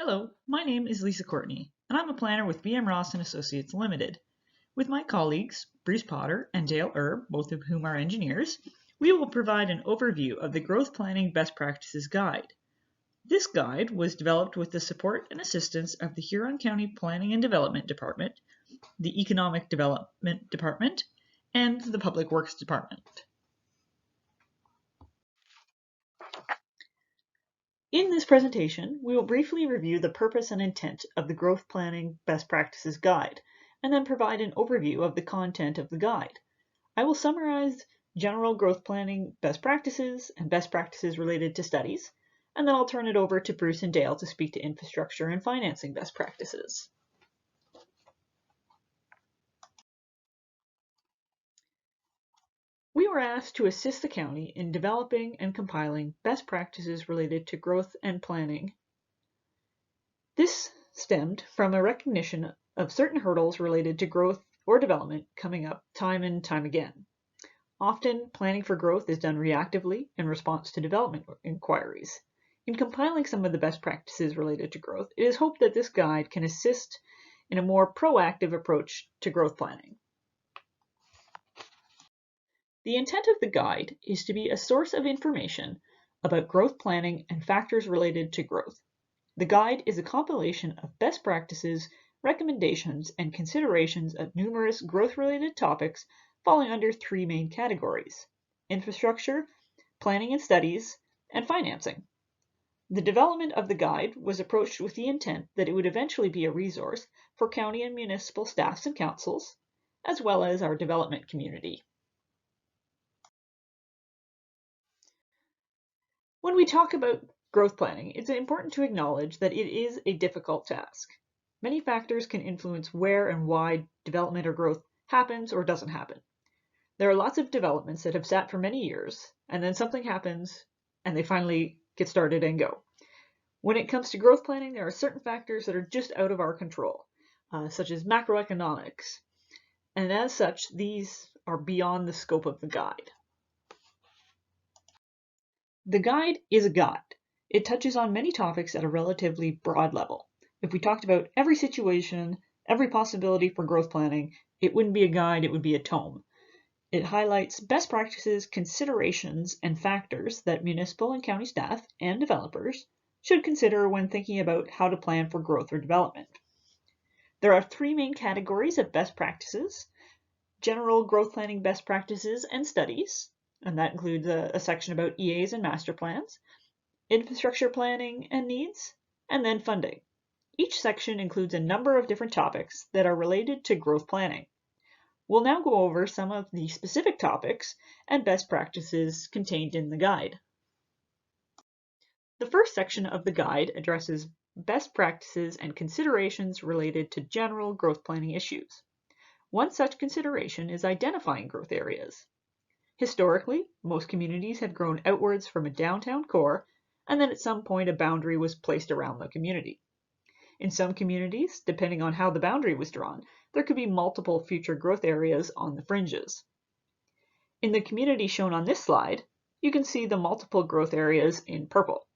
Hello, my name is Lisa Courtney, and I'm a planner with BM Ross & Associates Limited. With my colleagues, Bruce Potter and Dale Erb, both of whom are engineers, we will provide an overview of the Growth Planning Best Practices Guide. This guide was developed with the support and assistance of the Huron County Planning and Development Department, the Economic Development Department, and the Public Works Department. In this presentation, we will briefly review the purpose and intent of the Growth Planning Best Practices Guide, and then provide an overview of the content of the guide. I will summarize general growth planning best practices and best practices related to studies, and then I'll turn it over to Bruce and Dale to speak to infrastructure and financing best practices. We were asked to assist the county in developing and compiling best practices related to growth and planning. This stemmed from a recognition of certain hurdles related to growth or development coming up time and time again. Often, planning for growth is done reactively in response to development inquiries. In compiling some of the best practices related to growth, it is hoped that this guide can assist in a more proactive approach to growth planning. The intent of the guide is to be a source of information about growth planning and factors related to growth. The guide is a compilation of best practices, recommendations, and considerations of numerous growth-related topics falling under three main categories: infrastructure, planning and studies, and financing. The development of the guide was approached with the intent that it would eventually be a resource for county and municipal staffs and councils, as well as our development community. When we talk about growth planning, it's important to acknowledge that it is a difficult task. Many factors can influence where and why development or growth happens or doesn't happen. There are lots of developments that have sat for many years, and then something happens, and they finally get started and go. When it comes to growth planning, there are certain factors that are just out of our control, such as macroeconomics, and as such, these are beyond the scope of the guide. The guide is a guide. It touches on many topics at a relatively broad level. If we talked about every situation, every possibility for growth planning, it wouldn't be a guide, it would be a tome. It highlights best practices, considerations, and factors that municipal and county staff and developers should consider when thinking about how to plan for growth or development. There are three main categories of best practices: general growth planning best practices and studies, and that includes a section about EAs and Master Plans, infrastructure planning and needs, and then funding. Each section includes a number of different topics that are related to growth planning. We'll now go over some of the specific topics and best practices contained in the guide. The first section of the guide addresses best practices and considerations related to general growth planning issues. One such consideration is identifying growth areas. Historically, most communities have grown outwards from a downtown core, and then at some point a boundary was placed around the community. In some communities, depending on how the boundary was drawn, there could be multiple future growth areas on the fringes. In the community shown on this slide, you can see the multiple growth areas in purple.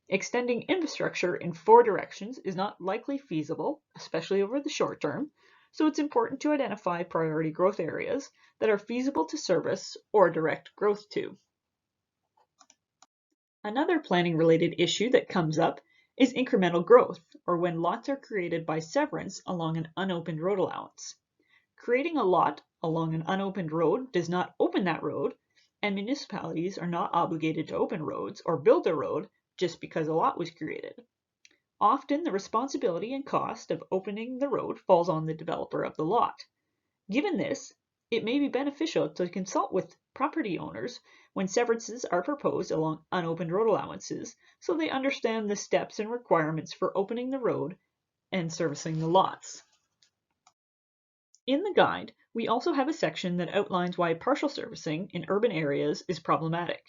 Extending infrastructure in 4 directions is not likely feasible, especially over the short term, so it's important to identify priority growth areas that are feasible to service or direct growth to. Another planning-related issue that comes up is incremental growth, or when lots are created by severance along an unopened road allowance. Creating a lot along an unopened road does not open that road, and municipalities are not obligated to open roads or build a road just because a lot was created. Often, the responsibility and cost of opening the road falls on the developer of the lot. Given this, it may be beneficial to consult with property owners when severances are proposed along unopened road allowances, so they understand the steps and requirements for opening the road and servicing the lots. In the guide, we also have a section that outlines why partial servicing in urban areas is problematic.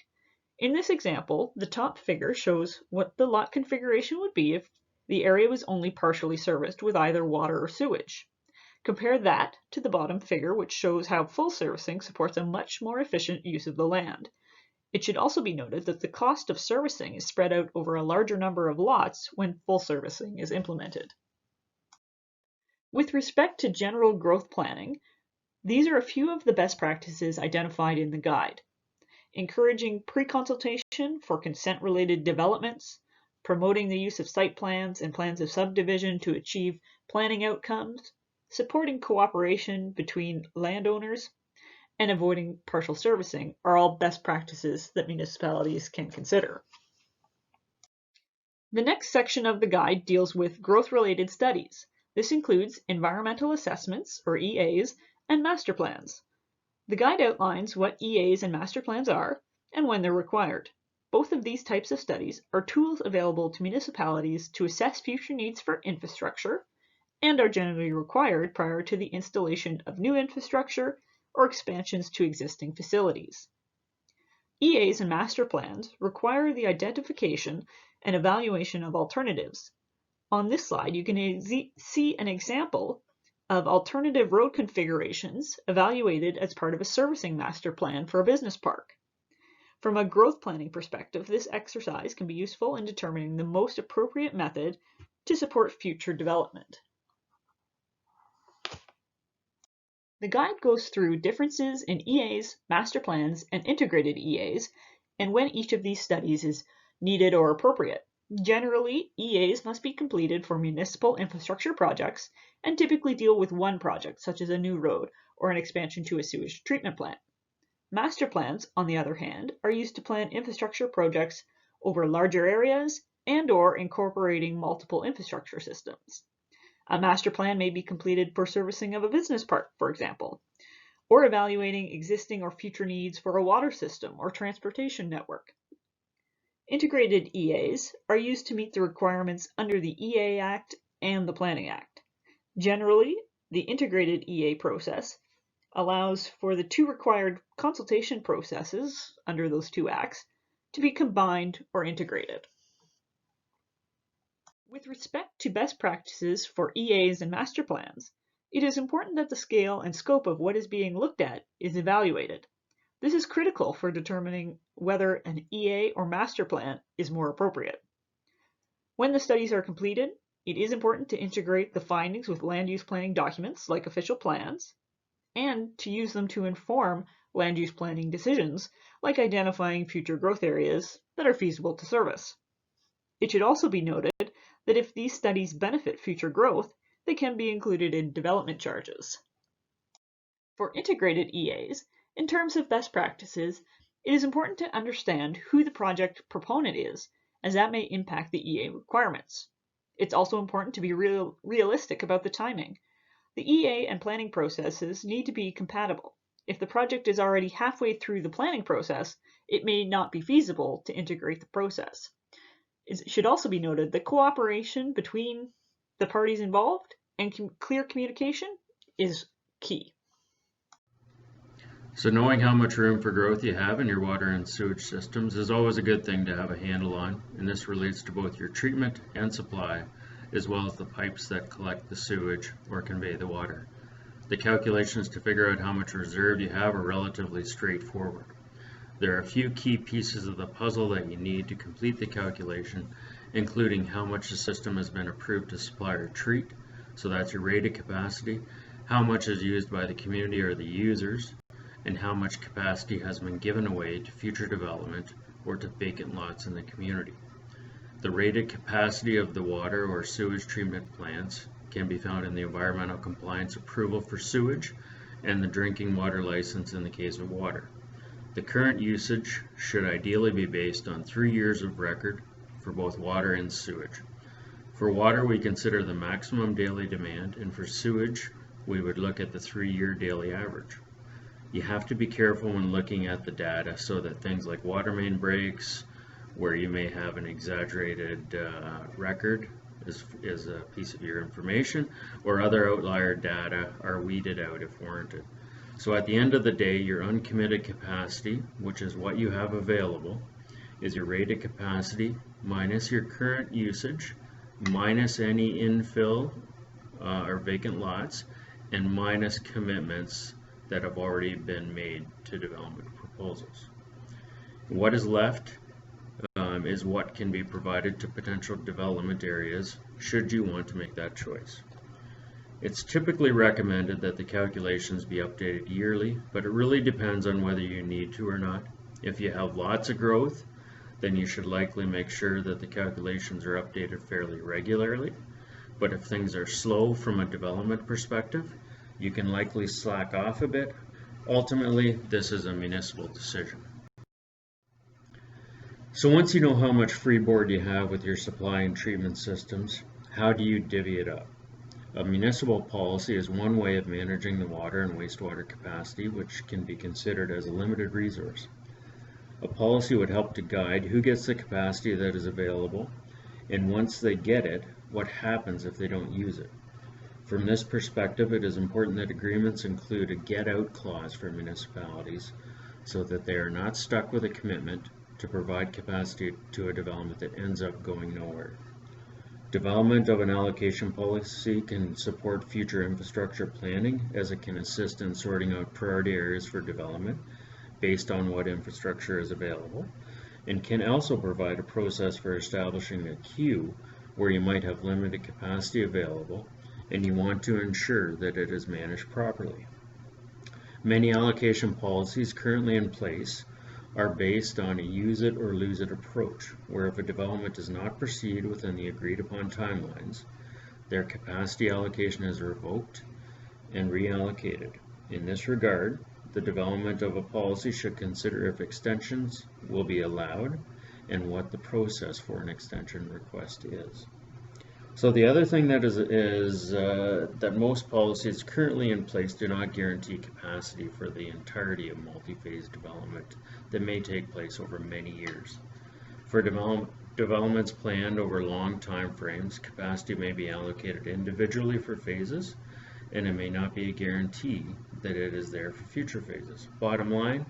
In this example, the top figure shows what the lot configuration would be if the area was only partially serviced with either water or sewage. Compare that to the bottom figure, which shows how full servicing supports a much more efficient use of the land. It should also be noted that the cost of servicing is spread out over a larger number of lots when full servicing is implemented. With respect to general growth planning, these are a few of the best practices identified in the guide. Encouraging pre-consultation for consent-related developments, promoting the use of site plans and plans of subdivision to achieve planning outcomes, supporting cooperation between landowners, and avoiding partial servicing are all best practices that municipalities can consider. The next section of the guide deals with growth-related studies. This includes environmental assessments, or EAs, and master plans. The guide outlines what EAs and master plans are and when they're required. Both of these types of studies are tools available to municipalities to assess future needs for infrastructure and are generally required prior to the installation of new infrastructure or expansions to existing facilities. EAs and master plans require the identification and evaluation of alternatives. On this slide, you can see an example of alternative road configurations evaluated as part of a servicing master plan for a business park. From a growth planning perspective, this exercise can be useful in determining the most appropriate method to support future development. The guide goes through differences in EAs, master plans, and integrated EAs, and when each of these studies is needed or appropriate. Generally, EAs must be completed for municipal infrastructure projects and typically deal with one project, such as a new road or an expansion to a sewage treatment plant. Master plans, on the other hand, are used to plan infrastructure projects over larger areas and/or incorporating multiple infrastructure systems. A master plan may be completed for servicing of a business park, for example, or evaluating existing or future needs for a water system or transportation network. Integrated EAs are used to meet the requirements under the EA Act and the Planning Act. Generally, the integrated EA process allows for the two required consultation processes under those two acts to be combined or integrated. With respect to best practices for EAs and master plans, it is important that the scale and scope of what is being looked at is evaluated. This is critical for determining whether an EA or master plan is more appropriate. When the studies are completed, it is important to integrate the findings with land use planning documents like official plans, and to use them to inform land use planning decisions like identifying future growth areas that are feasible to service. It should also be noted that if these studies benefit future growth, they can be included in development charges. For integrated EAs, in terms of best practices, it is important to understand who the project proponent is, as that may impact the EA requirements. It's also important to be realistic about the timing. The EA and planning processes need to be compatible. If the project is already halfway through the planning process, it may not be feasible to integrate the process. It should also be noted that cooperation between the parties involved and clear communication is key. So knowing how much room for growth you have in your water and sewage systems is always a good thing to have a handle on, and this relates to both your treatment and supply, as well as the pipes that collect the sewage or convey the water. The calculations to figure out how much reserve you have are relatively straightforward. There are a few key pieces of the puzzle that you need to complete the calculation, including how much the system has been approved to supply or treat, so that's your rated capacity, how much is used by the community or the users, and how much capacity has been given away to future development or to vacant lots in the community. The rated capacity of the water or sewage treatment plants can be found in the environmental compliance approval for sewage and the drinking water license in the case of water. The current usage should ideally be based on 3 years of record for both water and sewage. For water, we consider the maximum daily demand, and for sewage, we would look at the 3-year daily average. You have to be careful when looking at the data so that things like water main breaks, where you may have an exaggerated record as a piece of your information, or other outlier data are weeded out if warranted. So at the end of the day, your uncommitted capacity, which is what you have available, is your rated capacity minus your current usage, minus any infill or vacant lots, and minus commitments that have already been made to development proposals. What is left is what can be provided to potential development areas should you want to make that choice. It's typically recommended that the calculations be updated yearly, but it really depends on whether you need to or not. If you have lots of growth, then you should likely make sure that the calculations are updated fairly regularly. But if things are slow from a development perspective, you can likely slack off a bit. Ultimately, this is a municipal decision. So once you know how much freeboard you have with your supply and treatment systems, how do you divvy it up? A municipal policy is one way of managing the water and wastewater capacity, which can be considered as a limited resource. A policy would help to guide who gets the capacity that is available, and once they get it, what happens if they don't use it. From this perspective, it is important that agreements include a get-out clause for municipalities so that they are not stuck with a commitment to provide capacity to a development that ends up going nowhere. Development of an allocation policy can support future infrastructure planning, as it can assist in sorting out priority areas for development based on what infrastructure is available, and can also provide a process for establishing a queue where you might have limited capacity available and you want to ensure that it is managed properly. Many allocation policies currently in place are based on a use it or lose it approach, where if a development does not proceed within the agreed upon timelines, their capacity allocation is revoked and reallocated. In this regard, the development of a policy should consider if extensions will be allowed and what the process for an extension request is. So the other thing that is that most policies currently in place do not guarantee capacity for the entirety of multi-phase development that may take place over many years. For developments planned over long time frames, capacity may be allocated individually for phases, and it may not be a guarantee that it is there for future phases. Bottom line,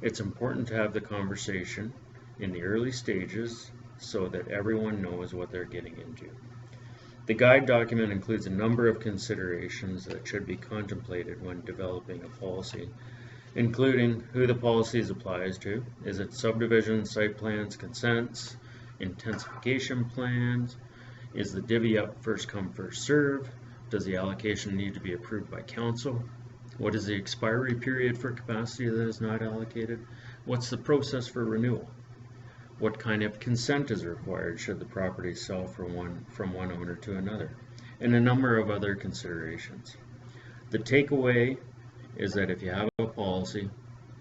it's important to have the conversation in the early stages so that everyone knows what they're getting into. The guide document includes a number of considerations that should be contemplated when developing a policy, including who the policy applies to. Is it subdivisions, site plans, consents, intensification plans? Is the divvy up first come, first serve? Does the allocation need to be approved by council? What is the expiry period for capacity that is not allocated? What's the process for renewal? What kind of consent is required should the property sell from one owner to another? And a number of other considerations. The takeaway is that if you have a policy,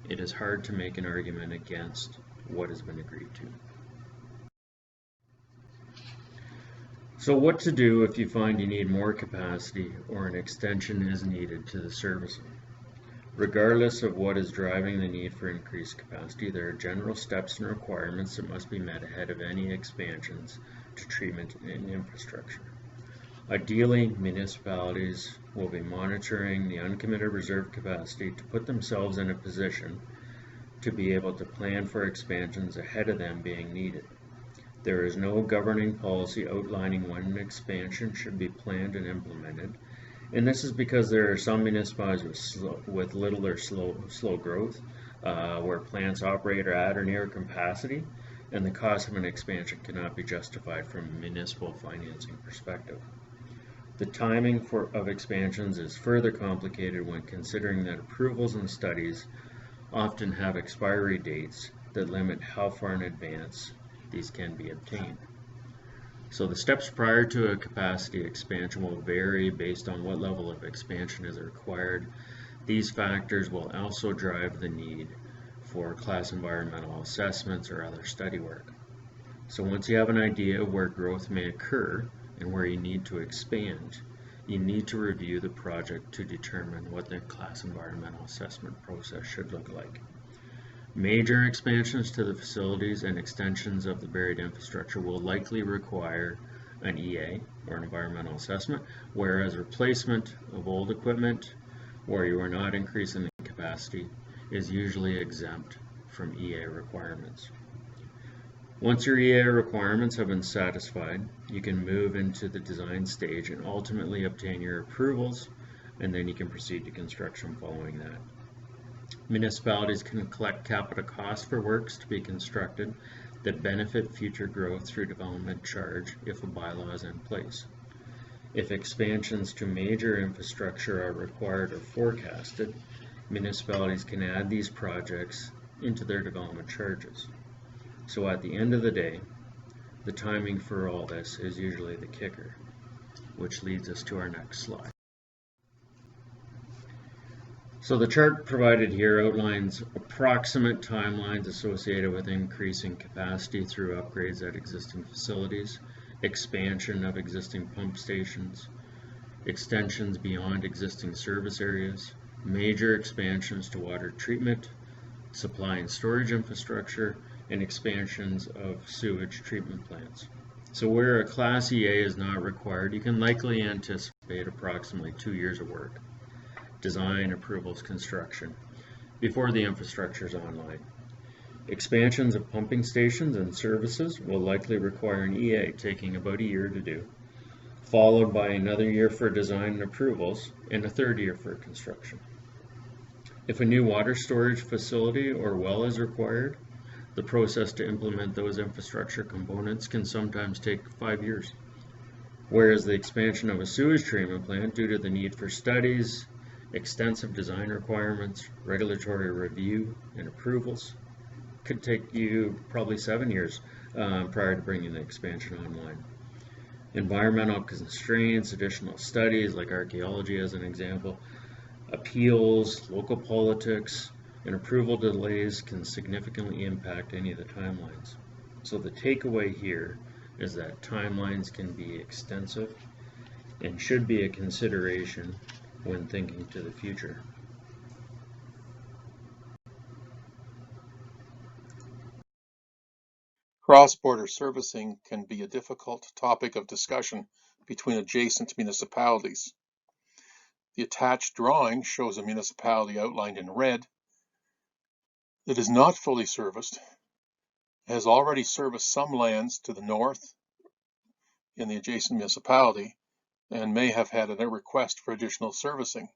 it is hard to make an argument against what has been agreed to. So what to do if you find you need more capacity or an extension is needed to the servicing? Regardless of what is driving the need for increased capacity, there are general steps and requirements that must be met ahead of any expansions to treatment and infrastructure. Ideally, municipalities will be monitoring the uncommitted reserve capacity to put themselves in a position to be able to plan for expansions ahead of them being needed. There is no governing policy outlining when an expansion should be planned and implemented, and this is because there are some municipalities with little or slow growth, where plants operate at or near capacity, and the cost of an expansion cannot be justified from a municipal financing perspective. The timing of expansions is further complicated when considering that approvals and studies often have expiry dates that limit how far in advance these can be obtained. So the steps prior to a capacity expansion will vary based on what level of expansion is required. These factors will also drive the need for class environmental assessments or other study work. So once you have an idea of where growth may occur and where you need to expand, you need to review the project to determine what the class environmental assessment process should look like. Major expansions to the facilities and extensions of the buried infrastructure will likely require an EA, or an environmental assessment, whereas replacement of old equipment where you are not increasing the capacity is usually exempt from EA requirements. Once your EA requirements have been satisfied, you can move into the design stage and ultimately obtain your approvals, and then you can proceed to construction following that. Municipalities can collect capital costs for works to be constructed that benefit future growth through development charge if a bylaw is in place. If expansions to major infrastructure are required or forecasted, municipalities can add these projects into their development charges. So at the end of the day, the timing for all this is usually the kicker, which leads us to our next slide. So the chart provided here outlines approximate timelines associated with increasing capacity through upgrades at existing facilities, expansion of existing pump stations, extensions beyond existing service areas, major expansions to water treatment, supply and storage infrastructure, and expansions of sewage treatment plants. So where a Class EA is not required, you can likely anticipate approximately 2 years of work. Design, approvals, construction, before the infrastructure is online. Expansions of pumping stations and services will likely require an EA, taking about a year to do, followed by another year for design and approvals, and a third year for construction. If a new water storage facility or well is required, the process to implement those infrastructure components can sometimes take 5 years. Whereas the expansion of a sewage treatment plant, due to the need for studies, extensive design requirements, regulatory review, and approvals, could take you probably 7 years prior to bringing the expansion online. Environmental constraints, additional studies like archaeology as an example, appeals, local politics, and approval delays can significantly impact any of the timelines. So the takeaway here is that timelines can be extensive and should be a consideration when thinking to the future. Cross-border servicing can be a difficult topic of discussion between adjacent municipalities. The attached drawing shows a municipality outlined in red that is not fully serviced, has already serviced some lands to the north in the adjacent municipality, and may have had a request for additional servicing.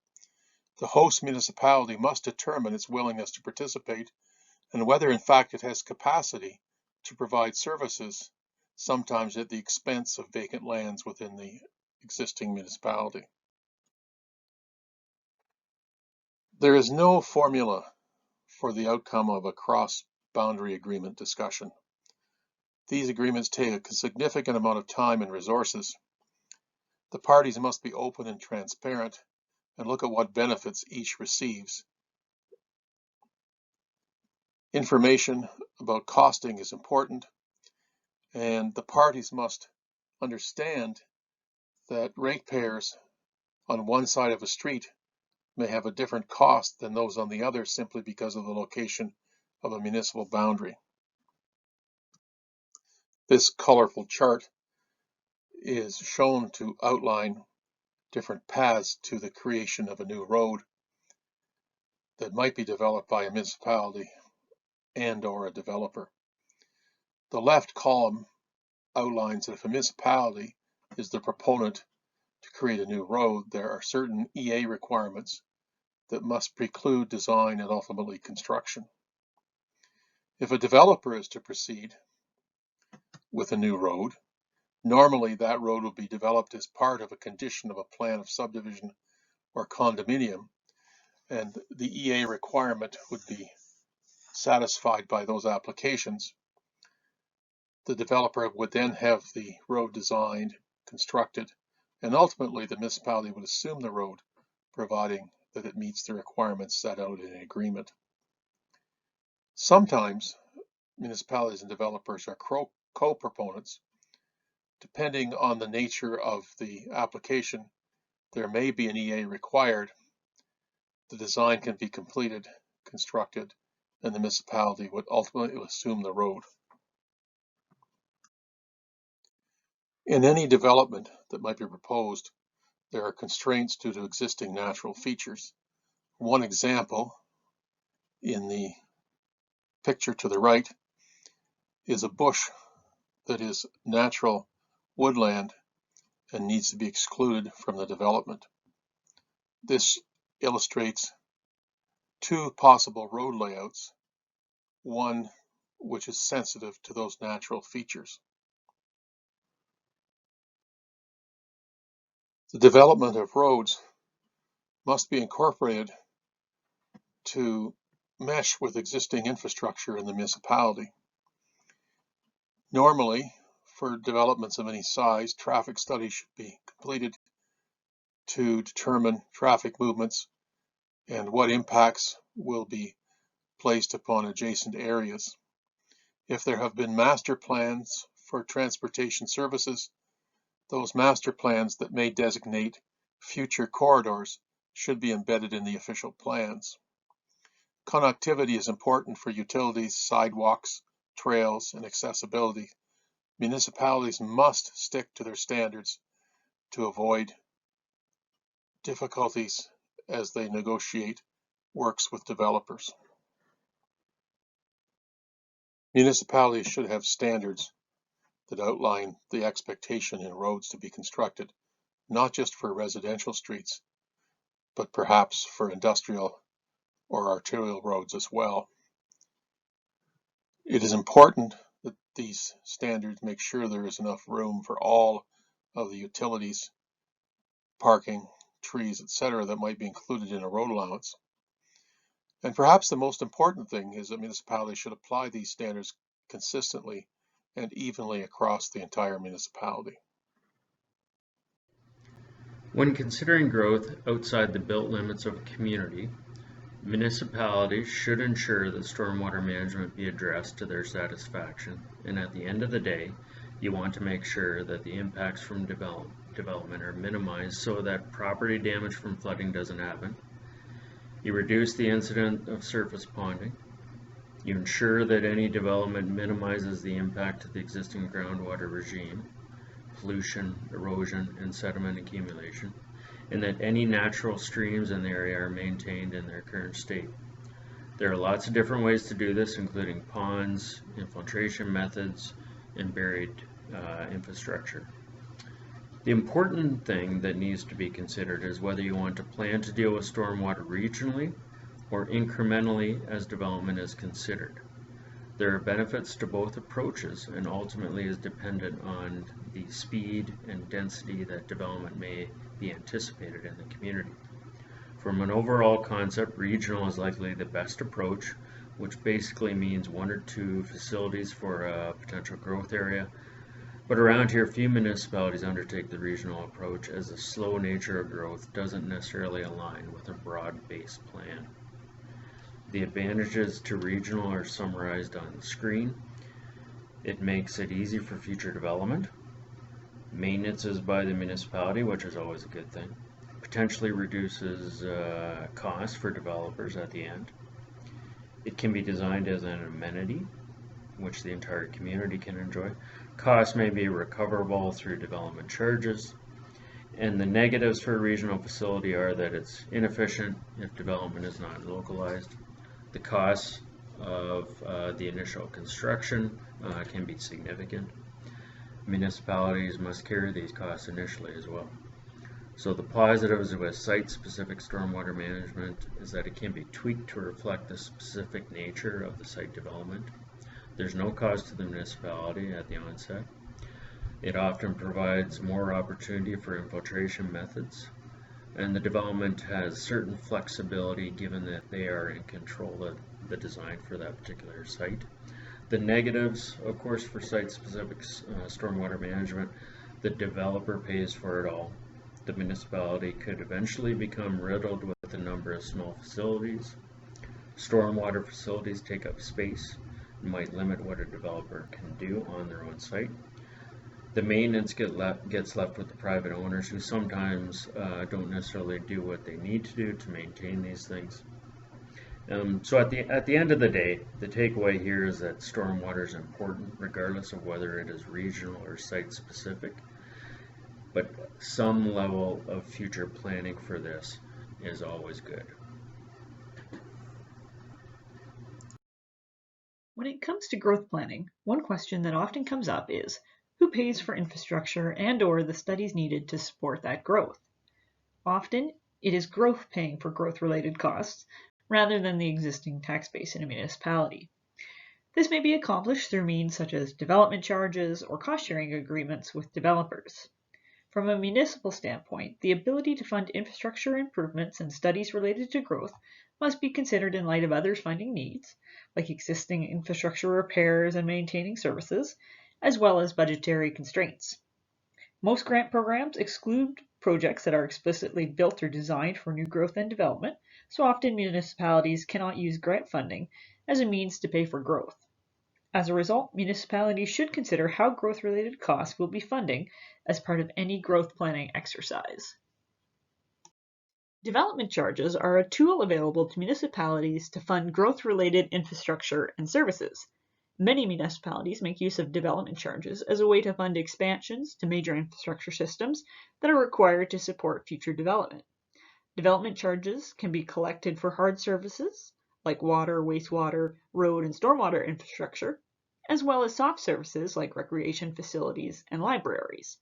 The host municipality must determine its willingness to participate and whether in fact it has capacity to provide services, sometimes at the expense of vacant lands within the existing municipality. There is no formula for the outcome of a cross-boundary agreement discussion. These agreements take a significant amount of time and resources. The parties must be open and transparent and look at what benefits each receives. Information about costing is important, and the parties must understand that ratepayers on one side of a street may have a different cost than those on the other simply because of the location of a municipal boundary. This colorful chart is shown to outline different paths to the creation of a new road that might be developed by a municipality and or a developer. The left column outlines that if a municipality is the proponent to create a new road, there are certain EA requirements that must preclude design and ultimately construction. If a developer is to proceed with a new road, normally that road will be developed as part of a condition of a plan of subdivision or condominium, and the EA requirement would be satisfied by those applications. The developer would then have the road designed, constructed, and ultimately the municipality would assume the road, providing that it meets the requirements set out in an agreement. Sometimes municipalities and developers are co-proponents. Depending on the nature of the application, there may be an EA required. The design can be completed, constructed, and the municipality would ultimately assume the road. In any development that might be proposed, there are constraints due to existing natural features. One example in the picture to the right is a bush that is natural woodland and needs to be excluded from the development. This illustrates two possible road layouts, one which is sensitive to those natural features. The development of roads must be incorporated to mesh with existing infrastructure in the municipality. Normally, for developments of any size, traffic studies should be completed to determine traffic movements and what impacts will be placed upon adjacent areas. If there have been master plans for transportation services, those master plans that may designate future corridors should be embedded in the official plans. Connectivity is important for utilities, sidewalks, trails, and accessibility. Municipalities must stick to their standards to avoid difficulties as they negotiate works with developers. Municipalities should have standards that outline the expectation in roads to be constructed, not just for residential streets, but perhaps for industrial or arterial roads as well. It is important that these standards make sure there is enough room for all of the utilities, parking, trees, etc. that might be included in a road allowance. And perhaps the most important thing is that municipalities should apply these standards consistently and evenly across the entire municipality. When considering growth outside the built limits of a community, municipalities should ensure that stormwater management be addressed to their satisfaction, and at the end of the day, you want to make sure that the impacts from development are minimized so that property damage from flooding doesn't happen. You reduce the incident of surface ponding. You ensure that any development minimizes the impact to the existing groundwater regime, pollution, erosion, and sediment accumulation, and that any natural streams in the area are maintained in their current state. There are lots of different ways to do this, including ponds, infiltration methods, and buried infrastructure. The important thing that needs to be considered is whether you want to plan to deal with stormwater regionally or incrementally as development is considered. There are benefits to both approaches, and ultimately is dependent on the speed and density that development may be anticipated in the community. From an overall concept, regional is likely the best approach, which basically means one or two facilities for a potential growth area. But around here, few municipalities undertake the regional approach, as the slow nature of growth doesn't necessarily align with a broad-based plan. The advantages to regional are summarized on the screen. It makes it easy for future development. Maintenance is by the municipality, which is always a good thing. Potentially reduces costs for developers at the end. It can be designed as an amenity, which the entire community can enjoy. Costs may be recoverable through development charges. And the negatives for a regional facility are that it's inefficient if development is not localized. The costs of the initial construction can be significant. Municipalities must carry these costs initially as well. So the positives with site-specific stormwater management is that it can be tweaked to reflect the specific nature of the site development. There's no cost to the municipality at the onset. It often provides more opportunity for infiltration methods, and the development has certain flexibility given that they are in control of the design for that particular site. The negatives, of course, for site-specific stormwater management, the developer pays for it all. The municipality could eventually become riddled with a number of small facilities. Stormwater facilities take up space and might limit what a developer can do on their own site. The maintenance gets left with the private owners, who sometimes don't necessarily do what they need to do to maintain these things. So at the end of the day, the takeaway here is that stormwater is important regardless of whether it is regional or site-specific. But some level of future planning for this is always good. When it comes to growth planning, one question that often comes up is, who pays for infrastructure and/or the studies needed to support that growth? Often, it is growth paying for growth-related costs, rather than the existing tax base in a municipality. This may be accomplished through means such as development charges or cost-sharing agreements with developers. From a municipal standpoint, the ability to fund infrastructure improvements and studies related to growth must be considered in light of other funding needs, like existing infrastructure repairs and maintaining services, as well as budgetary constraints. Most grant programs exclude projects that are explicitly built or designed for new growth and development, so often municipalities cannot use grant funding as a means to pay for growth. As a result, municipalities should consider how growth-related costs will be funding as part of any growth planning exercise. Development charges are a tool available to municipalities to fund growth-related infrastructure and services. Many municipalities make use of development charges as a way to fund expansions to major infrastructure systems that are required to support future development. Development charges can be collected for hard services, like water, wastewater, road, and stormwater infrastructure, as well as soft services like recreation facilities and libraries.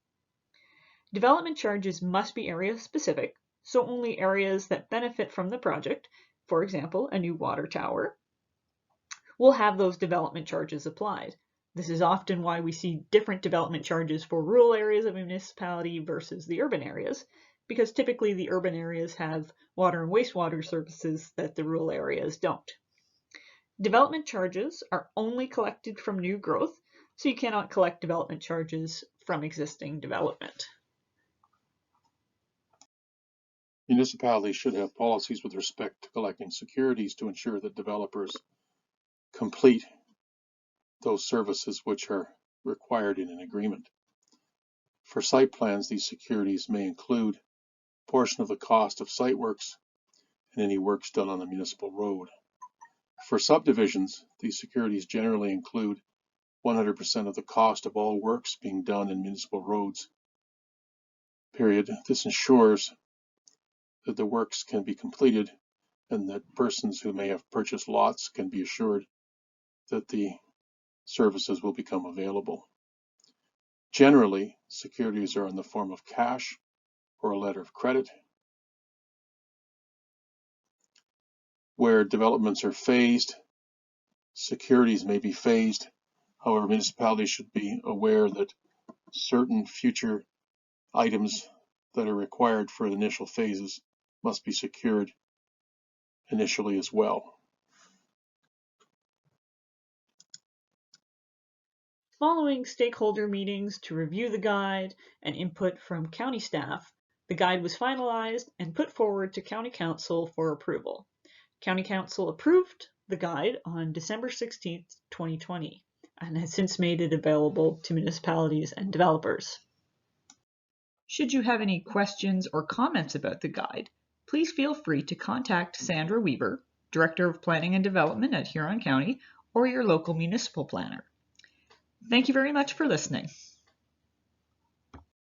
Development charges must be area-specific, so only areas that benefit from the project, for example, a new water tower, will have those development charges applied. This is often why we see different development charges for rural areas of a municipality versus the urban areas, because typically the urban areas have water and wastewater services that the rural areas don't. Development charges are only collected from new growth, so you cannot collect development charges from existing development. Municipalities should have policies with respect to collecting securities to ensure that developers complete those services which are required in an agreement. For site plans, these securities may include a portion of the cost of site works and any works done on the municipal road. For subdivisions, these securities generally include 100% of the cost of all works being done in municipal roads. Period. This ensures that the works can be completed and that persons who may have purchased lots can be assured that the services will become available. Generally, securities are in the form of cash or a letter of credit. Where developments are phased, securities may be phased. However, municipalities should be aware that certain future items that are required for the initial phases must be secured initially as well. Following stakeholder meetings to review the guide and input from county staff, the guide was finalized and put forward to County Council for approval. County Council approved the guide on December 16, 2020, and has since made it available to municipalities and developers. Should you have any questions or comments about the guide, please feel free to contact Sandra Weaver, Director of Planning and Development at Huron County, or your local municipal planner. Thank you very much for listening.